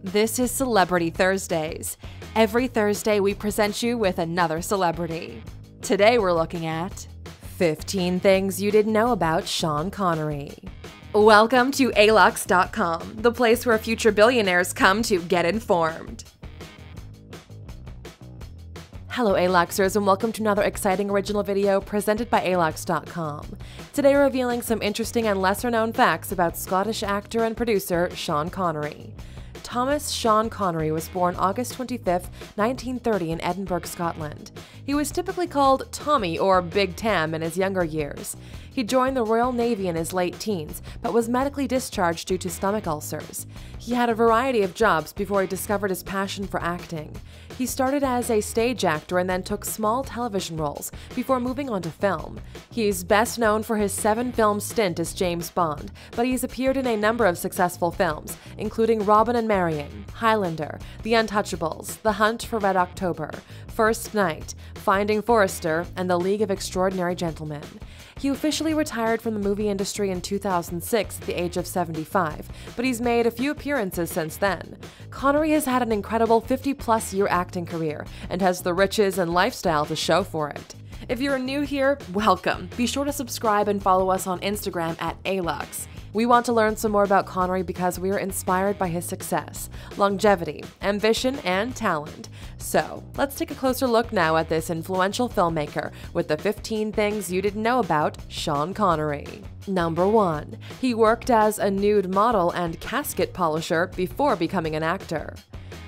This is Celebrity Thursdays. Every Thursday, we present you with another celebrity. Today, we're looking at 15 things you didn't know about Sean Connery. Welcome to Alux.com, the place where future billionaires come to get informed. Hello Aluxers, and welcome to another exciting original video presented by Alux.com. Today we're revealing some interesting and lesser-known facts about Scottish actor and producer Sean Connery. Thomas Sean Connery was born August 25, 1930 in Edinburgh, Scotland. He was typically called Tommy or Big Tam in his younger years. He joined the Royal Navy in his late teens, but was medically discharged due to stomach ulcers. He had a variety of jobs before he discovered his passion for acting. He started as a stage actor and then took small television roles before moving on to film. He's best known for his 7-film stint as James Bond, but he's appeared in a number of successful films, including Robin and Marian, Highlander, The Untouchables, The Hunt for Red October, First Night, Finding Forrester, and The League of Extraordinary Gentlemen. He officially retired from the movie industry in 2006 at the age of 75, but he's made a few appearances since then. Connery has had an incredible 50-plus year acting career and has the riches and lifestyle to show for it. If you're new here, welcome. Be sure to subscribe and follow us on Instagram at Alux. We want to learn some more about Connery because we are inspired by his success, longevity, ambition, and talent. So, let's take a closer look now at this influential filmmaker with the 15 things you didn't know about Sean Connery. Number 1. He worked as a nude model and casket polisher before becoming an actor.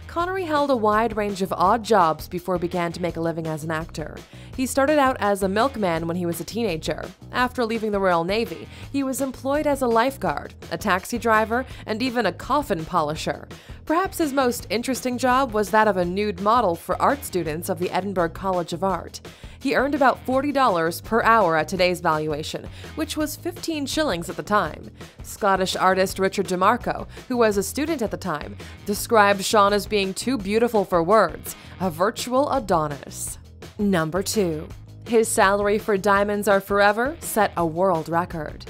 Connery held a wide range of odd jobs before he began to make a living as an actor. He started out as a milkman when he was a teenager. After leaving the Royal Navy, he was employed as a lifeguard, a taxi driver, and even a coffin polisher. Perhaps his most interesting job was that of a nude model for art students of the Edinburgh College of Art. He earned about $40 per hour at today's valuation, which was 15 shillings at the time. Scottish artist Richard DeMarco, who was a student at the time, described Sean as being too beautiful for words, a virtual Adonis. Number 2. His salary for Diamonds Are Forever set a world record.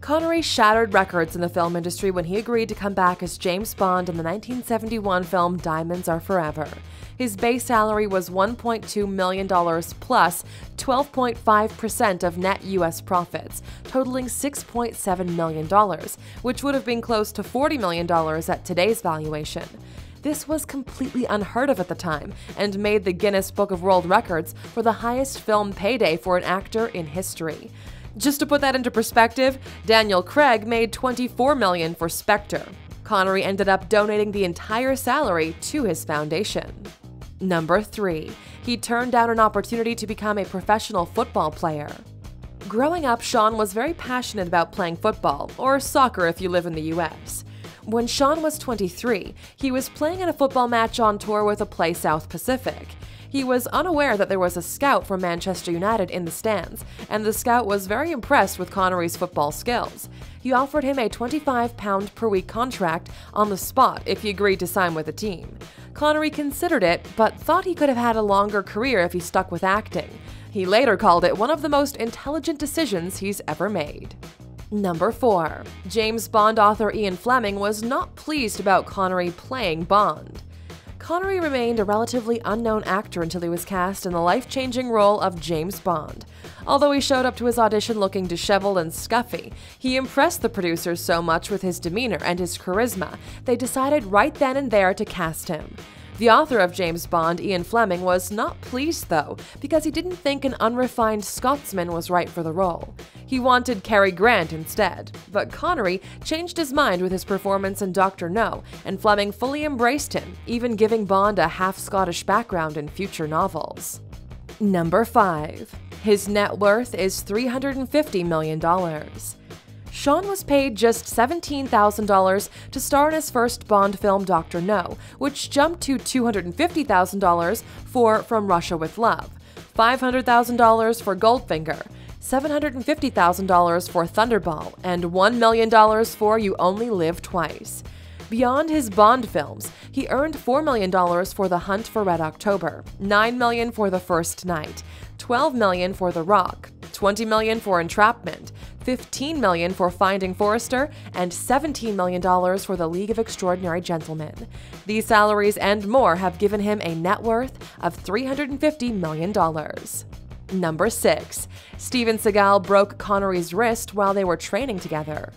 Connery shattered records in the film industry when he agreed to come back as James Bond in the 1971 film Diamonds Are Forever. His base salary was $1.2 million plus 12.5% of net U.S. profits, totaling $6.7 million, which would have been close to $40 million at today's valuation. This was completely unheard of at the time and made the Guinness Book of World Records for the highest film payday for an actor in history. Just to put that into perspective, Daniel Craig made $24 million for Spectre. Connery ended up donating the entire salary to his foundation. Number 3. He turned down an opportunity to become a professional football player. Growing up, Sean was very passionate about playing football, or soccer if you live in the US. When Sean was 23, he was playing in a football match on tour with a Play South Pacific. He was unaware that there was a scout from Manchester United in the stands, and the scout was very impressed with Connery's football skills. He offered him a £25 per week contract on the spot if he agreed to sign with the team. Connery considered it, but thought he could have had a longer career if he stuck with acting. He later called it one of the most intelligent decisions he's ever made. Number 4. James Bond author Ian Fleming was not pleased about Connery playing Bond. Connery remained a relatively unknown actor until he was cast in the life-changing role of James Bond. Although he showed up to his audition looking disheveled and scuffy, he impressed the producers so much with his demeanor and his charisma, they decided right then and there to cast him. The author of James Bond, Ian Fleming, was not pleased, though, because he didn't think an unrefined Scotsman was right for the role. He wanted Cary Grant instead, but Connery changed his mind with his performance in Dr. No, and Fleming fully embraced him, even giving Bond a half-Scottish background in future novels. Number 5. His net worth is $350 million. Sean was paid just $17,000 to star in his first Bond film Dr. No, which jumped to $250,000 for From Russia with Love, $500,000 for Goldfinger, $750,000 for Thunderball, and $1 million for You Only Live Twice. Beyond his Bond films, he earned $4 million for The Hunt for Red October, $9 million for The First Night, $12 million for The Rock, $20 million for entrapment, $15 million for Finding Forrester, and $17 million for the League of Extraordinary Gentlemen. These salaries and more have given him a net worth of $350 million. Number 6. Steven Seagal broke Connerys' wrist while they were training together.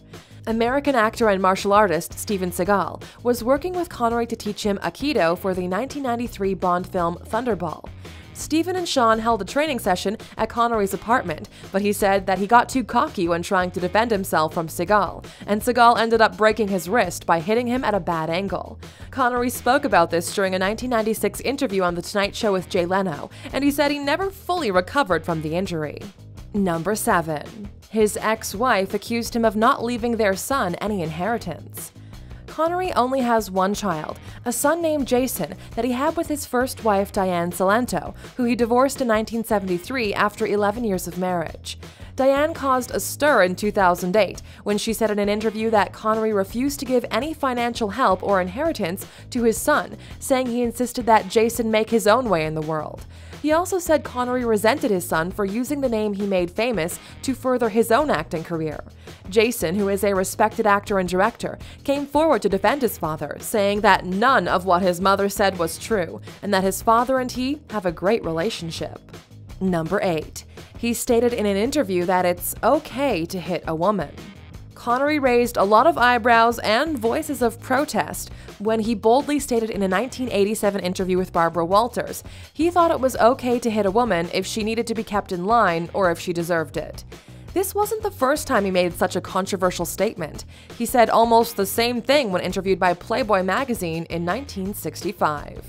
American actor and martial artist Steven Seagal was working with Connery to teach him Aikido for the 1993 Bond film Thunderball. Steven and Sean held a training session at Connery's apartment, but he said that he got too cocky when trying to defend himself from Seagal, and Seagal ended up breaking his wrist by hitting him at a bad angle. Connery spoke about this during a 1996 interview on The Tonight Show with Jay Leno, and he said he never fully recovered from the injury. Number 7. His ex-wife accused him of not leaving their son any inheritance. Connery only has one child, a son named Jason that he had with his first wife Diane Salento, who he divorced in 1973 after 11 years of marriage. Diane caused a stir in 2008 when she said in an interview that Connery refused to give any financial help or inheritance to his son, saying he insisted that Jason make his own way in the world. He also said Connery resented his son for using the name he made famous to further his own acting career. Jason, who is a respected actor and director, came forward to defend his father, saying that none of what his mother said was true, and that his father and he have a great relationship. Number 8. He stated in an interview that it's okay to hit a woman. Connery raised a lot of eyebrows and voices of protest when he boldly stated in a 1987 interview with Barbara Walters he thought it was okay to hit a woman if she needed to be kept in line or if she deserved it. This wasn't the first time he made such a controversial statement. He said almost the same thing when interviewed by Playboy magazine in 1965.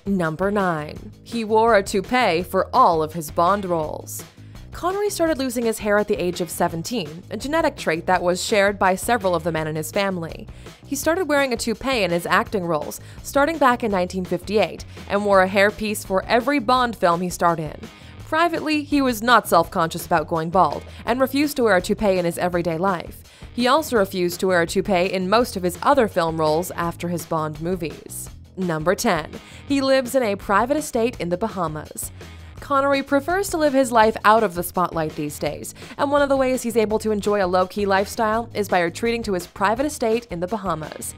Number 9. He wore a toupee for all of his Bond roles. Connery started losing his hair at the age of 17, a genetic trait that was shared by several of the men in his family. He started wearing a toupee in his acting roles, starting back in 1958, and wore a hairpiece for every Bond film he starred in. Privately, he was not self-conscious about going bald, and refused to wear a toupee in his everyday life. He also refused to wear a toupee in most of his other film roles after his Bond movies. Number 10. He lives in a private estate in the Bahamas. Connery prefers to live his life out of the spotlight these days, and one of the ways he's able to enjoy a low-key lifestyle is by retreating to his private estate in the Bahamas.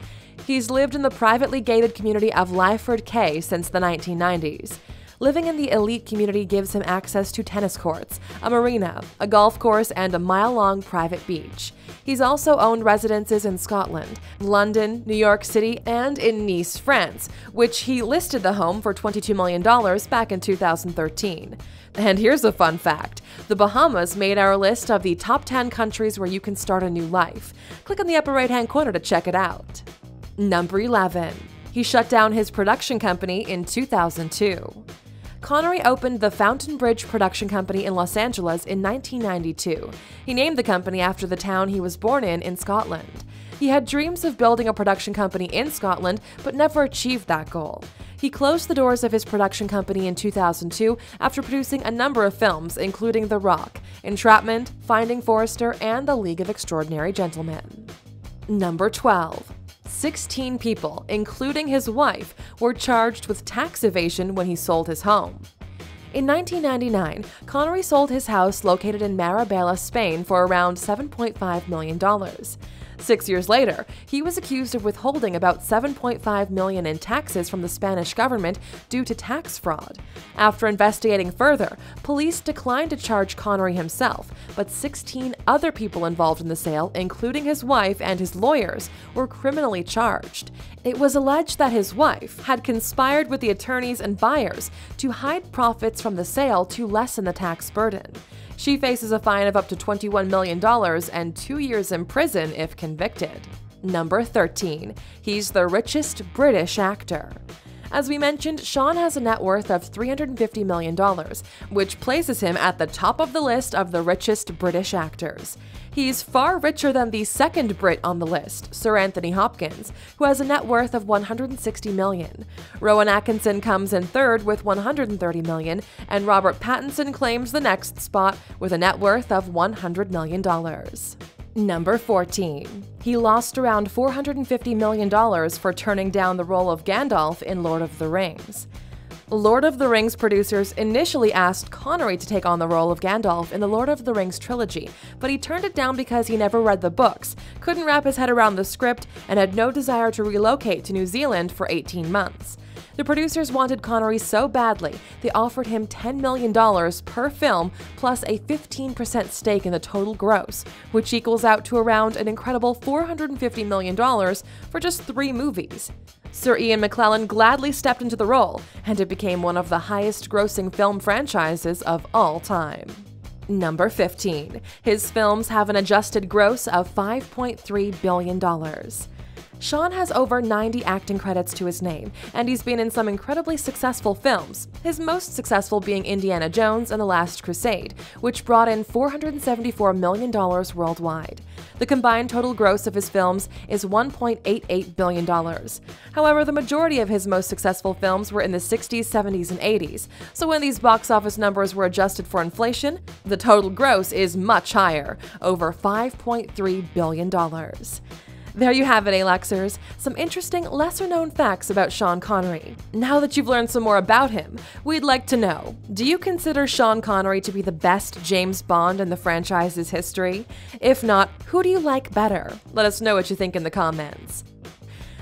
He's lived in the privately gated community of Lyford Cay since the 1990s. Living in the elite community gives him access to tennis courts, a marina, a golf course, and a mile-long private beach. He's also owned residences in Scotland, London, New York City, and in Nice, France, which he listed the home for $22 million back in 2013. And here's a fun fact. The Bahamas made our list of the top 10 countries where you can start a new life. Click on the upper right-hand corner to check it out. Number 11. He shut down his production company in 2002. Connery opened the Fountain Bridge Production Company in Los Angeles in 1992. He named the company after the town he was born in Scotland. He had dreams of building a production company in Scotland, but never achieved that goal. He closed the doors of his production company in 2002 after producing a number of films, including The Rock, Entrapment, Finding Forrester, and The League of Extraordinary Gentlemen. Number 12. 16 people, including his wife, were charged with tax evasion when he sold his home. In 1999, Connery sold his house located in Marbella, Spain for around $7.5 million. 6 years later, he was accused of withholding about $7.5 million in taxes from the Spanish government due to tax fraud. After investigating further, police declined to charge Connery himself, but 16 other people involved in the sale, including his wife and his lawyers, were criminally charged. It was alleged that his wife had conspired with the attorneys and buyers to hide profits from the sale to lessen the tax burden. She faces a fine of up to $21 million and 2 years in prison if convicted. Number 13. He's the richest British actor. As we mentioned, Sean has a net worth of $350 million, which places him at the top of the list of the richest British actors. He's far richer than the second Brit on the list, Sir Anthony Hopkins, who has a net worth of $160 million. Rowan Atkinson comes in third with $130 million, and Robert Pattinson claims the next spot with a net worth of $100 million. Number 14. He lost around $450 million for turning down the role of Gandalf in Lord of the Rings. Lord of the Rings producers initially asked Connery to take on the role of Gandalf in the Lord of the Rings trilogy, but he turned it down because he never read the books, couldn't wrap his head around the script, and had no desire to relocate to New Zealand for 18 months. The producers wanted Connery so badly, they offered him $10 million per film plus a 15% stake in the total gross, which equals out to around an incredible $450 million for just 3 movies. Sir Ian McKellen gladly stepped into the role, and it became one of the highest-grossing film franchises of all time. Number 15. His films have an adjusted gross of $5.3 billion. Sean has over 90 acting credits to his name, and he's been in some incredibly successful films, his most successful being Indiana Jones and The Last Crusade, which brought in $474 million worldwide. The combined total gross of his films is $1.88 billion. However, the majority of his most successful films were in the 60s, 70s, and 80s, so when these box office numbers were adjusted for inflation, the total gross is much higher, over $5.3 billion. There you have it, Aluxers, some interesting, lesser-known facts about Sean Connery. Now that you've learned some more about him, we'd like to know, do you consider Sean Connery to be the best James Bond in the franchise's history? If not, who do you like better? Let us know what you think in the comments.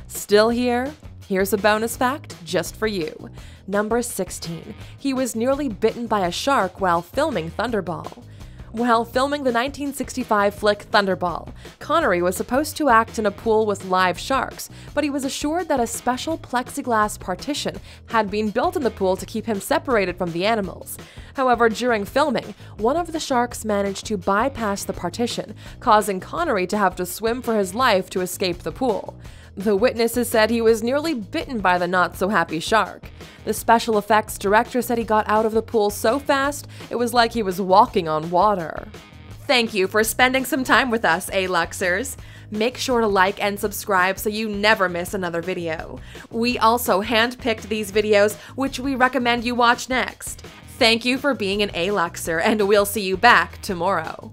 Still here? Here's a bonus fact just for you. Number 16. He was nearly bitten by a shark while filming Thunderball. While filming the 1965 flick Thunderball, Connery was supposed to act in a pool with live sharks, but he was assured that a special plexiglass partition had been built in the pool to keep him separated from the animals. However, during filming, one of the sharks managed to bypass the partition, causing Connery to have to swim for his life to escape the pool. The witnesses said he was nearly bitten by the not-so-happy shark. The special effects director said he got out of the pool so fast, it was like he was walking on water. Thank you for spending some time with us, Aluxers. Make sure to like and subscribe so you never miss another video. We also handpicked these videos, which we recommend you watch next. Thank you for being an Aluxer, and we'll see you back tomorrow.